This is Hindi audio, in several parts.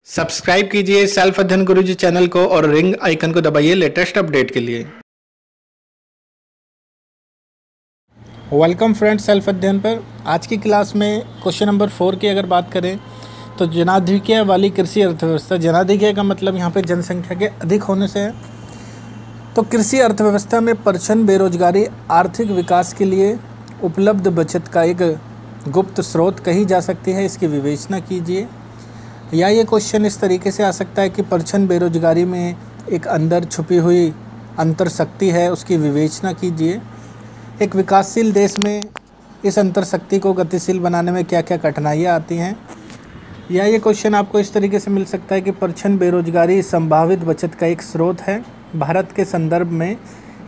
सब्सक्राइब कीजिए सेल्फ अध्ययन गुरुजी चैनल को और रिंग आइकन को दबाइए लेटेस्ट अपडेट के लिए। वेलकम फ्रेंड्स सेल्फ अध्ययन पर। आज की क्लास में क्वेश्चन नंबर 4 की अगर बात करें तो जनाधिक्य वाली कृषि अर्थव्यवस्था। जनाधिक्य का मतलब यहाँ पे जनसंख्या के अधिक होने से है। तो कृषि अर्थव्यवस्था में परछन बेरोजगारी आर्थिक विकास के लिए उपलब्ध बचत का एक गुप्त स्रोत कही जा सकती है। इसकी विवेचना कीजिए। या ये क्वेश्चन इस तरीके से आ सकता है कि परछन बेरोजगारी में एक अंदर छुपी हुई अंतर शक्ति है, उसकी विवेचना कीजिए। एक विकासशील देश में इस अंतर शक्ति को गतिशील बनाने में क्या क्या कठिनाइयाँ आती हैं। या ये क्वेश्चन आपको इस तरीके से मिल सकता है कि परछन बेरोजगारी संभावित बचत का एक स्रोत है। भारत के संदर्भ में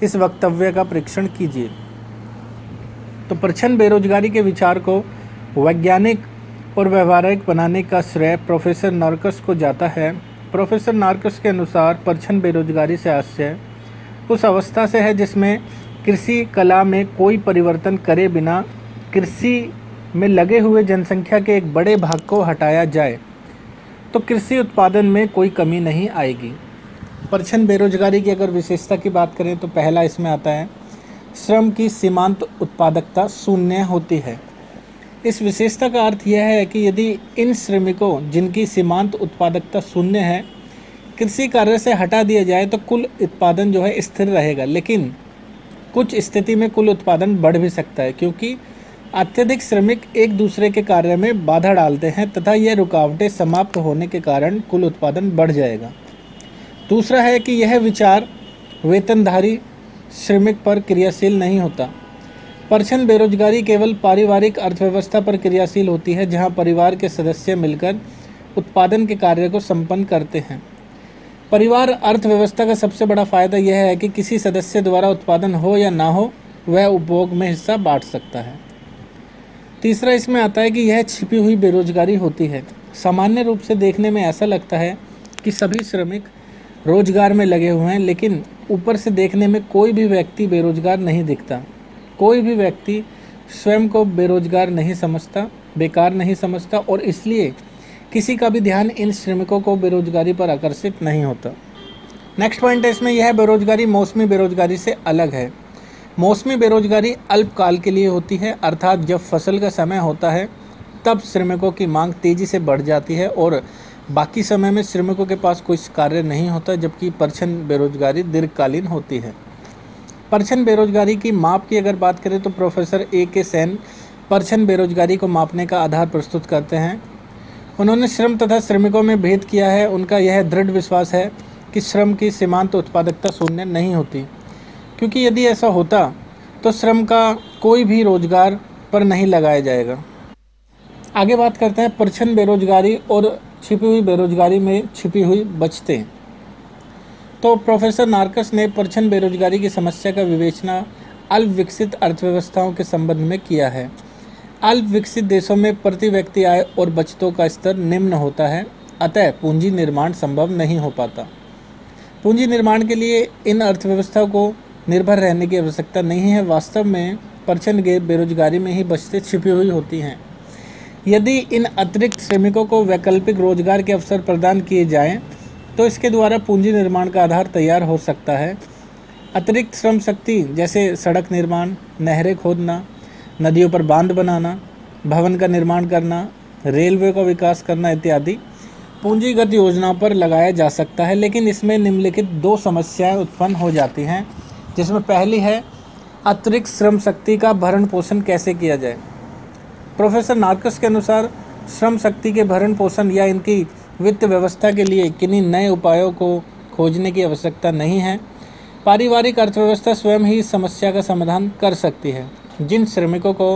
इस वक्तव्य का परीक्षण कीजिए। तो परछन बेरोजगारी के विचार को वैज्ञानिक और व्यवहारिक बनाने का श्रेय प्रोफेसर नार्कस को जाता है। प्रोफेसर नार्कस के अनुसार परछन बेरोजगारी से आशय उस अवस्था से है जिसमें कृषि कला में कोई परिवर्तन करे बिना कृषि में लगे हुए जनसंख्या के एक बड़े भाग को हटाया जाए तो कृषि उत्पादन में कोई कमी नहीं आएगी। परछन बेरोजगारी की अगर विशेषता की बात करें तो पहला इसमें आता है श्रम की सीमांत उत्पादकता शून्य होती है। इस विशेषता का अर्थ यह है कि यदि इन श्रमिकों जिनकी सीमांत उत्पादकता शून्य है कृषि कार्य से हटा दिया जाए तो कुल उत्पादन जो है स्थिर रहेगा, लेकिन कुछ स्थिति में कुल उत्पादन बढ़ भी सकता है क्योंकि अत्यधिक श्रमिक एक दूसरे के कार्य में बाधा डालते हैं तथा यह रुकावटें समाप्त होने के कारण कुल उत्पादन बढ़ जाएगा। दूसरा है कि यह विचार वेतनधारी श्रमिक पर क्रियाशील नहीं होता। परछन बेरोजगारी केवल पारिवारिक अर्थव्यवस्था पर क्रियाशील होती है जहां परिवार के सदस्य मिलकर उत्पादन के कार्य को संपन्न करते हैं। परिवार अर्थव्यवस्था का सबसे बड़ा फायदा यह है कि किसी सदस्य द्वारा उत्पादन हो या ना हो वह उपभोग में हिस्सा बांट सकता है। तीसरा इसमें आता है कि यह छिपी हुई बेरोजगारी होती है। सामान्य रूप से देखने में ऐसा लगता है कि सभी श्रमिक रोजगार में लगे हुए हैं, लेकिन ऊपर से देखने में कोई भी व्यक्ति बेरोजगार नहीं दिखता। कोई भी व्यक्ति स्वयं को बेरोजगार नहीं समझता, बेकार नहीं समझता और इसलिए किसी का भी ध्यान इन श्रमिकों को बेरोजगारी पर आकर्षित नहीं होता। नेक्स्ट पॉइंट है इसमें यह बेरोजगारी मौसमी बेरोजगारी से अलग है। मौसमी बेरोजगारी अल्पकाल के लिए होती है, अर्थात जब फसल का समय होता है तब श्रमिकों की मांग तेज़ी से बढ़ जाती है और बाकी समय में श्रमिकों के पास कोई कार्य नहीं होता, जबकि परछन बेरोजगारी दीर्घकालीन होती है। परछन बेरोजगारी की माप की अगर बात करें तो प्रोफेसर A.K. सेन परछन बेरोजगारी को मापने का आधार प्रस्तुत करते हैं। उन्होंने श्रम तथा श्रमिकों में भेद किया है। उनका यह दृढ़ विश्वास है कि श्रम की सीमांत उत्पादकता शून्य नहीं होती, क्योंकि यदि ऐसा होता तो श्रम का कोई भी रोजगार पर नहीं लगाया जाएगा। आगे बात करते हैं परछन बेरोजगारी और छिपी हुई बेरोजगारी में छिपी हुई बचतें। तो प्रोफेसर नार्कस ने परछन बेरोजगारी की समस्या का विवेचना अल्प विकसित अर्थव्यवस्थाओं के संबंध में किया है। अल्प विकसित देशों में प्रति व्यक्ति आय और बचतों का स्तर निम्न होता है, अतः पूंजी निर्माण संभव नहीं हो पाता। पूंजी निर्माण के लिए इन अर्थव्यवस्थाओं को निर्भर रहने की आवश्यकता नहीं है। वास्तव में परछन बेरोजगारी में ही बचतें छिपी हुई होती हैं। यदि इन अतिरिक्त श्रमिकों को वैकल्पिक रोजगार के अवसर प्रदान किए जाएँ तो इसके द्वारा पूंजी निर्माण का आधार तैयार हो सकता है। अतिरिक्त श्रम शक्ति जैसे सड़क निर्माण, नहरें खोदना, नदियों पर बांध बनाना, भवन का निर्माण करना, रेलवे का विकास करना इत्यादि पूंजीगत योजनाओं पर लगाया जा सकता है, लेकिन इसमें निम्नलिखित 2 समस्याएं उत्पन्न हो जाती हैं, जिसमें पहली है अतिरिक्त श्रम शक्ति का भरण पोषण कैसे किया जाए। प्रोफेसर नार्कस के अनुसार श्रम शक्ति के भरण पोषण या इनकी वित्त व्यवस्था के लिए किन्हीं नए उपायों को खोजने की आवश्यकता नहीं है। पारिवारिक अर्थव्यवस्था स्वयं ही इस समस्या का समाधान कर सकती है। जिन श्रमिकों को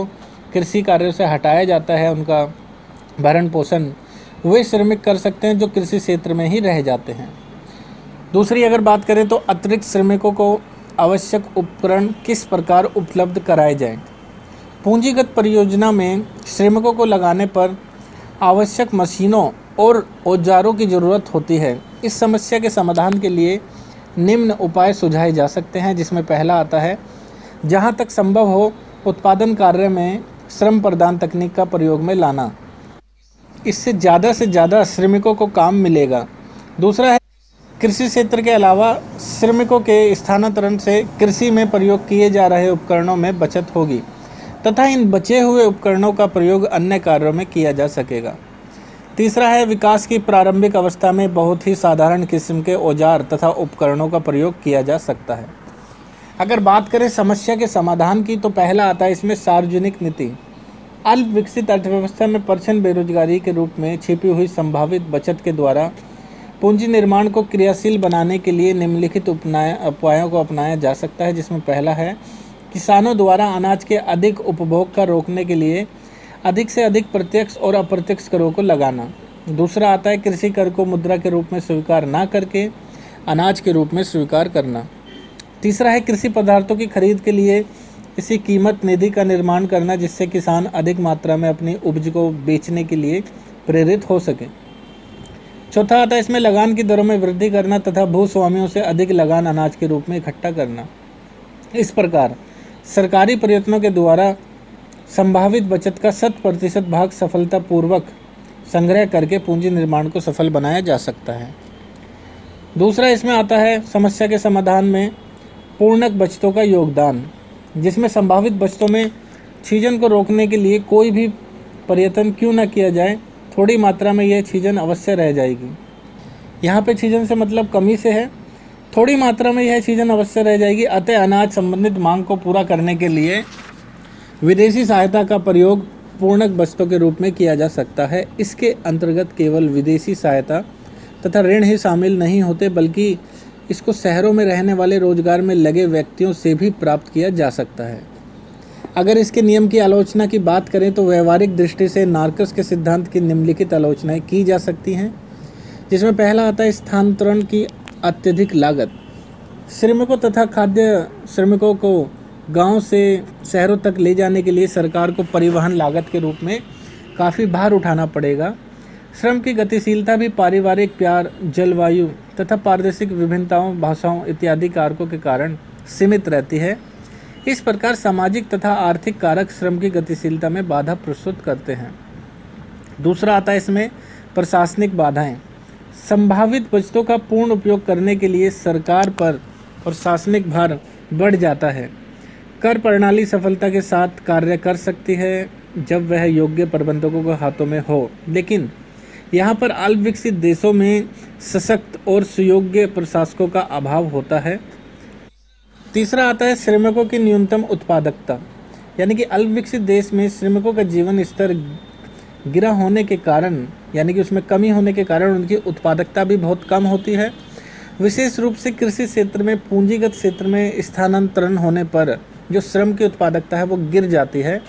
कृषि कार्यों से हटाया जाता है उनका भरण पोषण वे श्रमिक कर सकते हैं जो कृषि क्षेत्र में ही रह जाते हैं। दूसरी अगर बात करें तो अतिरिक्त श्रमिकों को आवश्यक उपकरण किस प्रकार उपलब्ध कराए जाएं। पूंजीगत परियोजना में श्रमिकों को लगाने पर आवश्यक मशीनों और औजारों की ज़रूरत होती है। इस समस्या के समाधान के लिए निम्न उपाय सुझाए जा सकते हैं, जिसमें पहला आता है जहां तक संभव हो उत्पादन कार्य में श्रम प्रदान तकनीक का प्रयोग में लाना। इससे ज़्यादा से ज़्यादा श्रमिकों को काम मिलेगा। दूसरा है कृषि क्षेत्र के अलावा श्रमिकों के स्थानांतरण से कृषि में प्रयोग किए जा रहे उपकरणों में बचत होगी तथा इन बचे हुए उपकरणों का प्रयोग अन्य कार्यों में किया जा सकेगा। तीसरा है विकास की प्रारंभिक अवस्था में बहुत ही साधारण किस्म के औजार तथा उपकरणों का प्रयोग किया जा सकता है। अगर बात करें समस्या के समाधान की तो पहला आता है इसमें सार्वजनिक नीति। अल्प विकसित अर्थव्यवस्था में परछन बेरोजगारी के रूप में छिपी हुई संभावित बचत के द्वारा पूंजी निर्माण को क्रियाशील बनाने के लिए निम्नलिखित उपायों को अपनाया जा सकता है, जिसमें पहला है किसानों द्वारा अनाज के अधिक उपभोग का रोकने के लिए अधिक से अधिक प्रत्यक्ष और अप्रत्यक्ष करों को लगाना। दूसरा आता है कृषि कर को मुद्रा के रूप में स्वीकार ना करके अनाज के रूप में स्वीकार करना। तीसरा है कृषि पदार्थों की खरीद के लिए किसी कीमत निधि का निर्माण करना जिससे किसान अधिक मात्रा में अपनी उपज को बेचने के लिए प्रेरित हो सके। चौथा आता है इसमें लगान की दरों में वृद्धि करना तथा भूस्वामियों से अधिक लगान अनाज के रूप में इकट्ठा करना। इस प्रकार सरकारी प्रयत्नों के द्वारा संभावित बचत का 100% भाग सफलतापूर्वक संग्रह करके पूंजी निर्माण को सफल बनाया जा सकता है। दूसरा इसमें आता है समस्या के समाधान में पूर्णक बचतों का योगदान, जिसमें संभावित बचतों में छीजन को रोकने के लिए कोई भी प्रयत्न क्यों न किया जाए, थोड़ी मात्रा में यह छीजन अवश्य रह जाएगी। यहाँ पे छीजन से मतलब कमी से है, थोड़ी मात्रा में यह छीजन अवश्य रह जाएगी। अतः अनाज संबंधित मांग को पूरा करने के लिए विदेशी सहायता का प्रयोग पूर्णक बचतों के रूप में किया जा सकता है। इसके अंतर्गत केवल विदेशी सहायता तथा ऋण ही शामिल नहीं होते, बल्कि इसको शहरों में रहने वाले रोजगार में लगे व्यक्तियों से भी प्राप्त किया जा सकता है। अगर इसके नियम की आलोचना की बात करें तो व्यवहारिक दृष्टि से नार्कस के सिद्धांत की निम्नलिखित आलोचनाएं की जा सकती हैं, जिसमें पहला आता है स्थानांतरण की अत्यधिक लागत। श्रमिकों तथा खाद्य श्रमिकों को गांव से शहरों तक ले जाने के लिए सरकार को परिवहन लागत के रूप में काफ़ी भार उठाना पड़ेगा। श्रम की गतिशीलता भी पारिवारिक प्यार, जलवायु तथा पारदर्शिक विभिन्नताओं, भाषाओं इत्यादि कारकों के कारण सीमित रहती है। इस प्रकार सामाजिक तथा आर्थिक कारक श्रम की गतिशीलता में बाधा प्रस्तुत करते हैं। दूसरा आता है इसमें प्रशासनिक बाधाएं। संभावित बचतों का पूर्ण उपयोग करने के लिए सरकार पर प्रशासनिक भार बढ़ जाता है। कर प्रणाली सफलता के साथ कार्य कर सकती है जब वह योग्य प्रबंधकों के हाथों में हो, लेकिन यहाँ पर अल्प विकसित देशों में सशक्त और सुयोग्य प्रशासकों का अभाव होता है। तीसरा आता है श्रमिकों की न्यूनतम उत्पादकता, यानी कि अल्प विकसित देश में श्रमिकों का जीवन स्तर गिरा होने के कारण, यानी कि उसमें कमी होने के कारण उनकी उत्पादकता भी बहुत कम होती है। विशेष रूप से कृषि क्षेत्र में पूंजीगत क्षेत्र में स्थानांतरण होने पर जो श्रम की उत्पादकता है वो गिर जाती है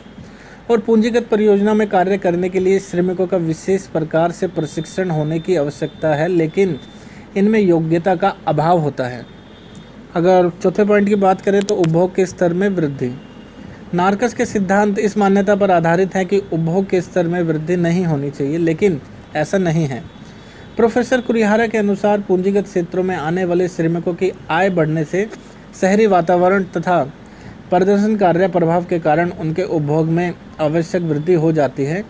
और पूंजीगत परियोजना में कार्य करने के लिए श्रमिकों का विशेष प्रकार से प्रशिक्षण होने की आवश्यकता है, लेकिन इनमें योग्यता का अभाव होता है। अगर चौथे पॉइंट की बात करें तो उपभोग के स्तर में वृद्धि। नार्कस के सिद्धांत इस मान्यता पर आधारित है कि उपभोग के स्तर में वृद्धि नहीं होनी चाहिए, लेकिन ऐसा नहीं है। प्रोफेसर कुरिहारा के अनुसार पूंजीगत क्षेत्रों में आने वाले श्रमिकों की आय बढ़ने से शहरी वातावरण तथा प्रदर्शन कार्य प्रभाव के कारण उनके उपभोग में आवश्यक वृद्धि हो जाती है।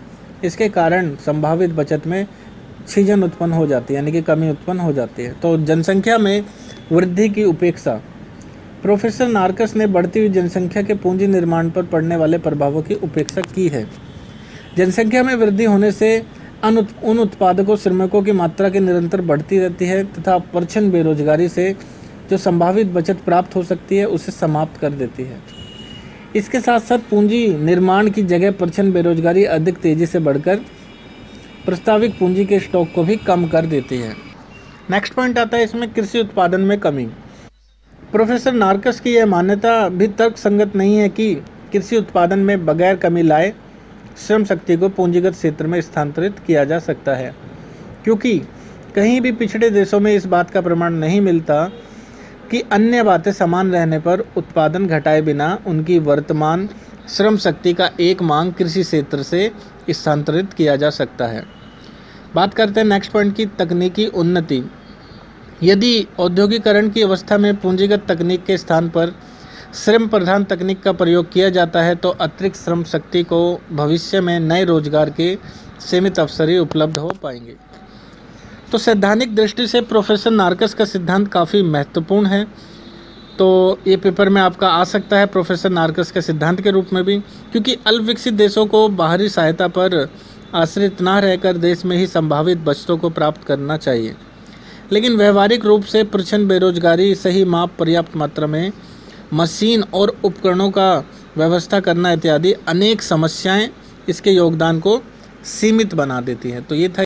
इसके कारण संभावित बचत में छीजन उत्पन्न हो जाती है, यानी कि कमी उत्पन्न हो जाती है। तो जनसंख्या में वृद्धि की उपेक्षा। प्रोफेसर नार्कस ने बढ़ती हुई जनसंख्या के पूंजी निर्माण पर पड़ने वाले प्रभावों की उपेक्षा की है। जनसंख्या में वृद्धि होने से उन उत्पादकों श्रमिकों की मात्रा की निरंतर बढ़ती रहती है तथा परछन बेरोजगारी से जो संभावित बचत प्राप्त हो सकती है उसे समाप्त कर देती है। इसके साथ साथ पूंजी निर्माण की जगह परछन बेरोजगारी अधिक तेजी से बढ़कर प्रस्तावित पूंजी के स्टॉक को भी कम कर देती है। नेक्स्ट पॉइंट आता है इसमें कृषि उत्पादन में कमी। प्रोफेसर नार्कस की यह मान्यता भी तर्कसंगत नहीं है कि कृषि उत्पादन में बगैर कमी लाए श्रम शक्ति को पूंजीगत क्षेत्र में स्थानांतरित किया जा सकता है, क्योंकि कहीं भी पिछड़े देशों में इस बात का प्रमाण नहीं मिलता कि अन्य बातें समान रहने पर उत्पादन घटाए बिना उनकी वर्तमान श्रम शक्ति का एक मांग कृषि क्षेत्र से स्थानांतरित किया जा सकता है। बात करते हैं नेक्स्ट पॉइंट की, तकनीकी उन्नति। यदि औद्योगिकरण की अवस्था में पूंजीगत तकनीक के स्थान पर श्रम प्रधान तकनीक का प्रयोग किया जाता है तो अतिरिक्त श्रम शक्ति को भविष्य में नए रोजगार के सीमित अवसर ही उपलब्ध हो पाएंगे। तो सैद्धांतिक दृष्टि से प्रोफेसर नार्कस का सिद्धांत काफ़ी महत्वपूर्ण है। तो ये पेपर में आपका आ सकता है प्रोफेसर नार्कस के सिद्धांत के रूप में भी, क्योंकि अल्पविकसित देशों को बाहरी सहायता पर आश्रित ना रहकर देश में ही संभावित बचतों को प्राप्त करना चाहिए। लेकिन व्यवहारिक रूप से प्रचंड बेरोजगारी, सही माप, पर्याप्त मात्रा में मशीन और उपकरणों का व्यवस्था करना इत्यादि अनेक समस्याएं इसके योगदान को सीमित बना देती हैं। तो ये था